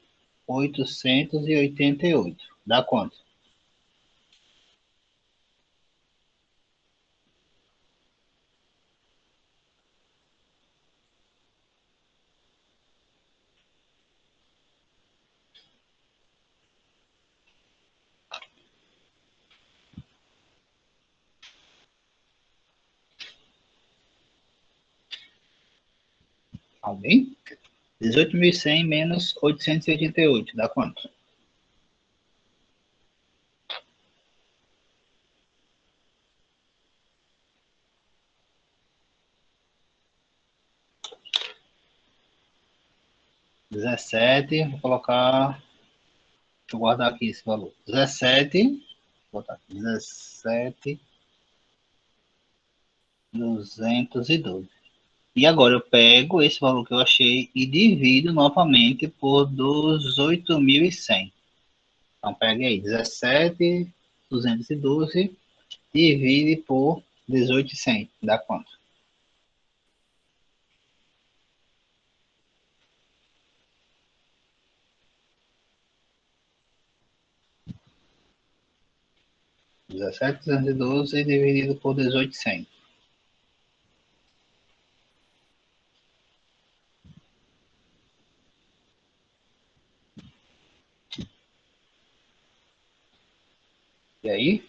[SPEAKER 1] 888. Dá quanto? Alguém? 18.100 menos 888. Dá quanto? Dezessete. Vou colocar. Deixa eu guardar aqui esse valor. 17. Vou botar aqui. 17.212. E agora eu pego esse valor que eu achei e divido novamente por 18.100. Então, pegue aí, 17.212 divide por 18.100. Dá quanto? Dezessete duzentos e doze dividido por 18.100. E aí?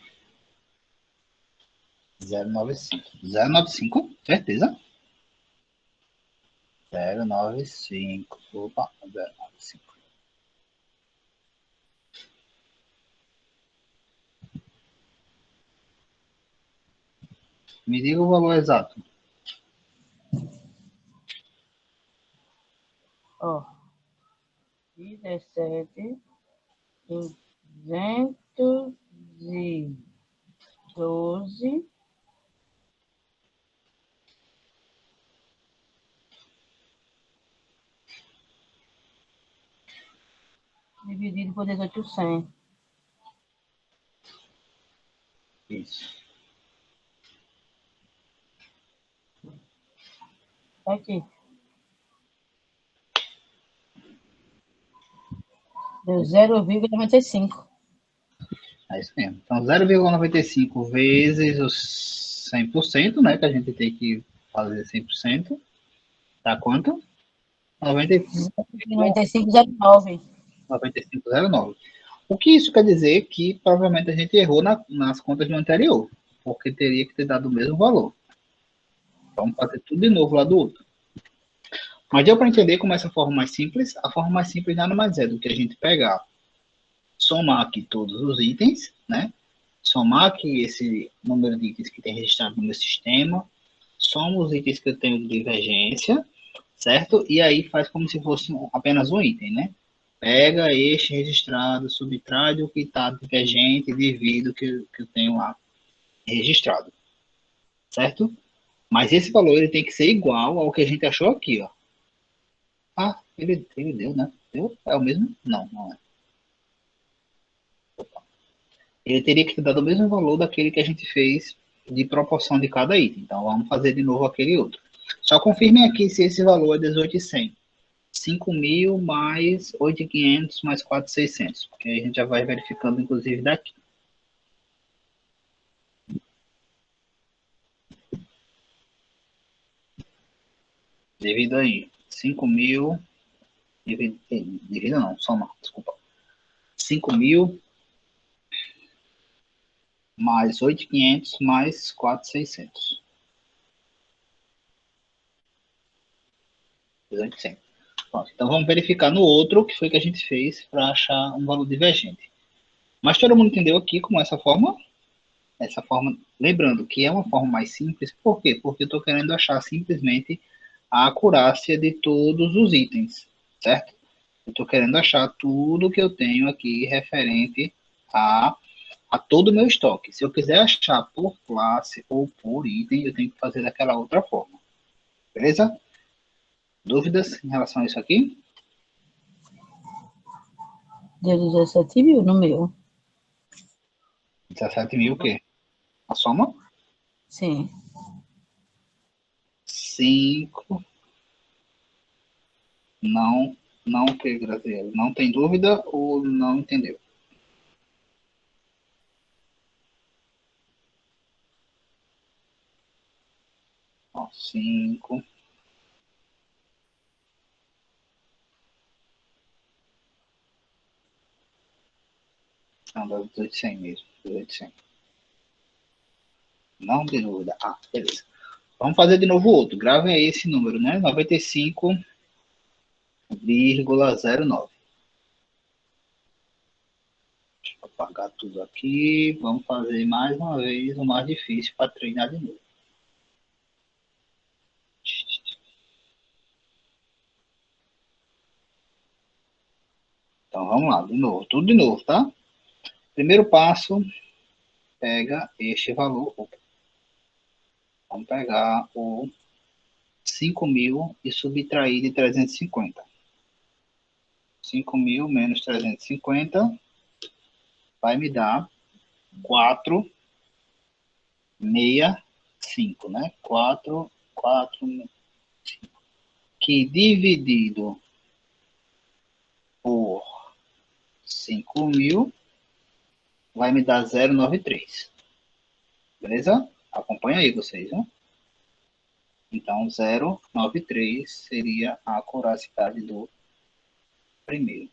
[SPEAKER 1] 0,95. 0,95? Certeza? 0,95. Opa, 0,95. Me diga o valor exato.
[SPEAKER 2] Ó, 17.212 dividido por 18.100.
[SPEAKER 1] Isso.
[SPEAKER 2] Tá aqui. Deu 0,95.
[SPEAKER 1] É isso mesmo. Então, 0,95 vezes os 100%, né? Que a gente tem que fazer 100%. Dá quanto?
[SPEAKER 2] 95,09.
[SPEAKER 1] 95,09. O que isso quer dizer? Que provavelmente a gente errou nas contas do anterior, porque teria que ter dado o mesmo valor. Vamos fazer tudo de novo lá do outro. Mas deu para entender como essa forma mais simples? A forma mais simples nada mais é do que a gente pegar, somar aqui todos os itens, né? Somar aqui esse número de itens que tem registrado no meu sistema, soma os itens que eu tenho de divergência, certo? E aí faz como se fosse apenas um item, né? Pega este registrado, subtrai do que está divergente, divide o que eu tenho lá registrado, certo? Mas esse valor ele tem que ser igual ao que a gente achou aqui, ó. Ah, ele deu, né? Deu? É o mesmo? Não, não é. Ele teria que ter dado o mesmo valor daquele que a gente fez de proporção de cada item. Então, vamos fazer de novo aquele outro. Só confirmem aqui se esse valor é 18.100. 5.000 mais 8.500 mais 4.600. Porque aí a gente já vai verificando, inclusive, daqui. Devido aí. 5.000. Devido não, soma, desculpa. 5.000 mais 8.500 mais 4.600. 18.100. Pronto, então vamos verificar no outro que foi que a gente fez para achar um valor divergente. Mas todo mundo entendeu aqui como essa forma? Essa forma, lembrando que é uma forma mais simples, por quê? Porque eu estou querendo achar simplesmente a acurácia de todos os itens, certo? Eu estou querendo achar tudo que eu tenho aqui referente à a todo o meu estoque. Se eu quiser achar por classe ou por item, eu tenho que fazer daquela outra forma. Beleza? Dúvidas em relação a isso aqui?
[SPEAKER 2] Deu 17 mil no meu.
[SPEAKER 1] 17 mil o quê? A soma?
[SPEAKER 2] Sim.
[SPEAKER 1] 5. Não o que, Graziela? Não tem dúvida ou não entendeu? Ó, 5. Não, dá 1800 mesmo. 1800. Não tem dúvida. Ah, beleza. Vamos fazer de novo outro. Gravem aí esse número, né? 95,09. Deixa eu apagar tudo aqui. Vamos fazer mais uma vez o mais difícil para treinar de novo. Então vamos lá, de novo. Tudo de novo, tá? Primeiro passo, pega este valor. Vamos pegar o 5.000 e subtrair de 350. 5.000 menos 350 vai me dar 465, né? 4, que dividido por 5.000 vai me dar 0,93. Beleza? Acompanha aí vocês, né? Então, 0,93 seria a curiosidade do primeiro.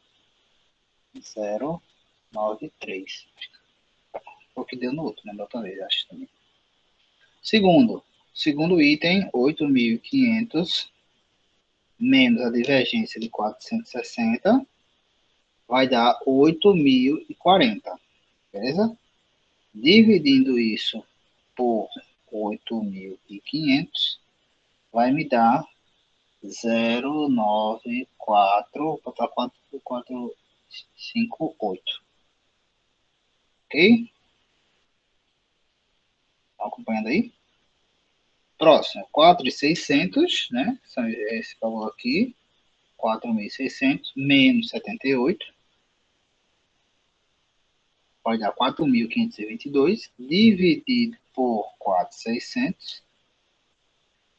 [SPEAKER 1] 0,93. Foi o que deu no outro, né? Da outra vez, acho também. Segundo item, 8.500 menos a divergência de 460 vai dar 8.040, beleza? Dividindo isso por 8.500 vai me dar 0,94, 458. Ok? Estão acompanhando aí? Próximo, 4.600, né? Esse valor aqui, 4.600 menos 78, vai dar 4.522, dividido por 4.600,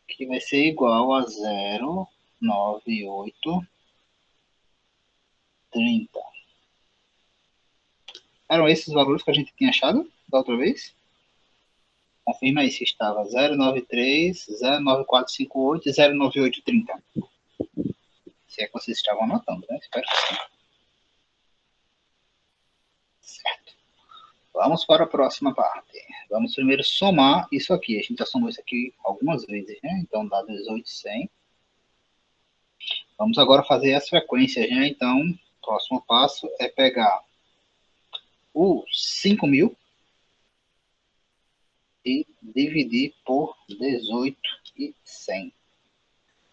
[SPEAKER 1] que vai ser igual a 0,9830. Eram esses valores que a gente tinha achado da outra vez? Confirma aí se estava 0,93, 0,9458 e 0,9830. Se é que vocês estavam anotando, né? Espero que sim. Certo. Vamos para a próxima parte. Vamos primeiro somar isso aqui. A gente já somou isso aqui algumas vezes, né? Então dá 18,100. Vamos agora fazer as frequências, né? Então, o próximo passo é pegar o 5.000 e dividir por 18.100.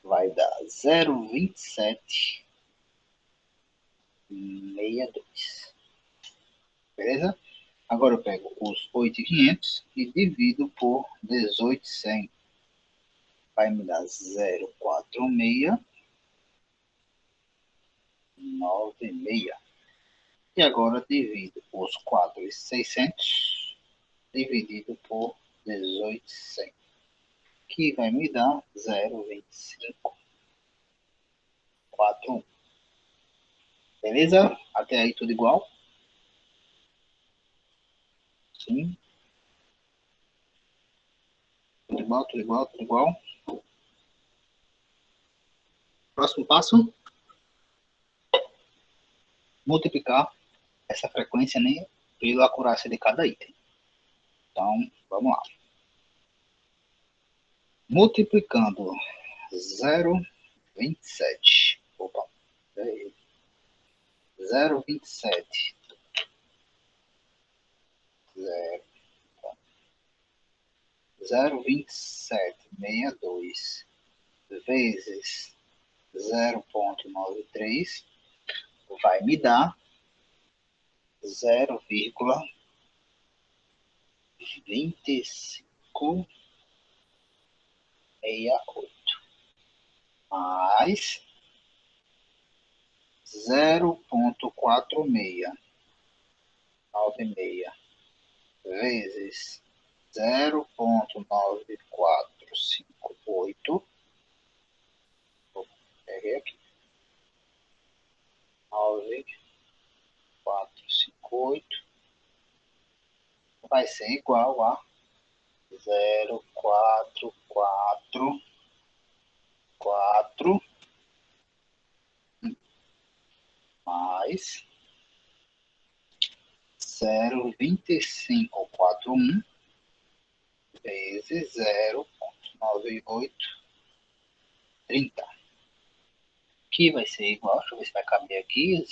[SPEAKER 1] Vai dar 0,2762. Beleza? Agora eu pego os 8.500 e divido por 18.100. Vai me dar 0,4696. E agora divido os 4.600 dividido por 18.100, que vai me dar 0,2541. Beleza? Até aí tudo igual? Sim. Tudo igual, tudo igual, tudo igual. Próximo passo, multiplicar essa frequência, né, pela acurácia de cada item. Então, vamos lá. Multiplicando 0,27. Opa, 0,27. 0,2762 vezes 0,93 vai me dar 0,97. 25,68 mais 0,4696 vezes 0,9458, peguei aqui, 9458, vai ser igual a 0,444 mais 0,2541 vezes 0,9830, que vai ser igual, deixa eu ver se vai caber aqui,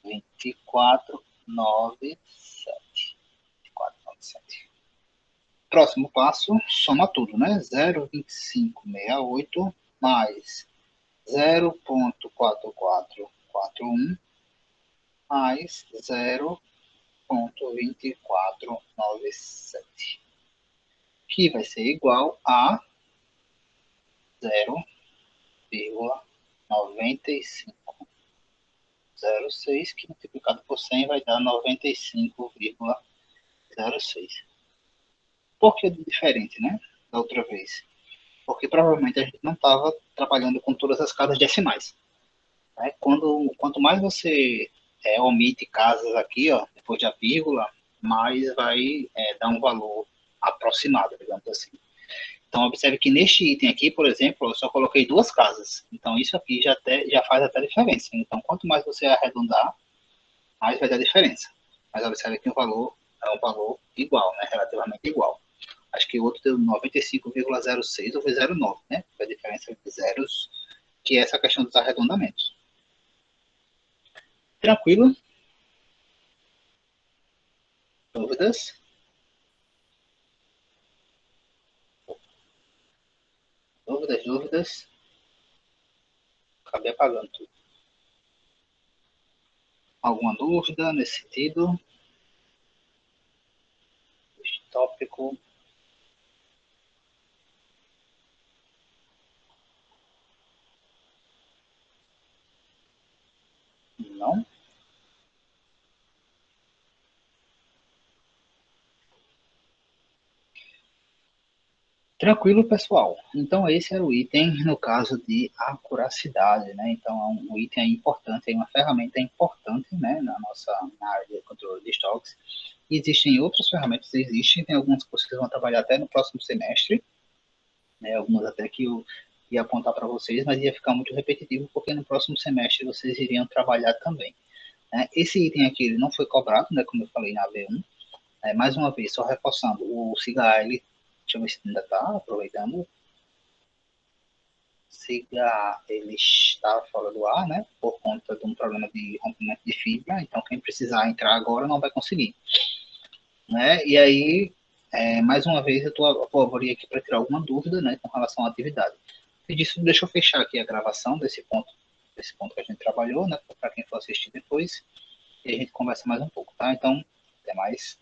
[SPEAKER 1] 0,2497. Próximo passo, soma tudo, né? 0,2568 mais 0,4441 mais 0,2497, que vai ser igual a 0,9506, que multiplicado por 100 vai dar 95,06. Por que diferente, né? Da outra vez? Porque provavelmente a gente não estava trabalhando com todas as casas decimais. Né? Quanto mais você omite casas aqui, ó, depois da vírgula, mais vai dar um valor aproximado, digamos assim. Então, observe que neste item aqui, por exemplo, eu só coloquei duas casas. Então, isso aqui já faz até diferença. Então, quanto mais você arredondar, mais vai dar diferença. Mas observe que o valor é um valor igual, né? Relativamente igual. Acho que o outro deu 95,06 ou foi 0,9, né? Foi a diferença entre zeros, que é essa questão dos arredondamentos. Tranquilo? Dúvidas? Dúvidas? Acabei apagando tudo. Alguma dúvida nesse sentido? Este tópico? Não? Tranquilo, pessoal. Então, esse era o item no caso de acuracidade, né? Então, é um item importante, é uma ferramenta importante, né, na área de controle de estoques. E existem outras ferramentas, tem algumas que vocês vão trabalhar até no próximo semestre, né? Algumas até que eu ia apontar para vocês, mas ia ficar muito repetitivo, porque no próximo semestre vocês iriam trabalhar também. Né? Esse item aqui ele não foi cobrado, né, como eu falei na V1. Mais uma vez, só reforçando, o SIGA, deixa eu ver se ainda está aproveitando. SIGA, ele está fora do ar, né, por conta de um problema de rompimento de fibra, então quem precisar entrar agora não vai conseguir. Né? E aí, mais uma vez, eu abri aqui para tirar alguma dúvida, né, com relação à atividade. E disso, deixa eu fechar aqui a gravação desse ponto que a gente trabalhou, né, para quem for assistir depois, e a gente conversa mais um pouco, tá? Então, até mais.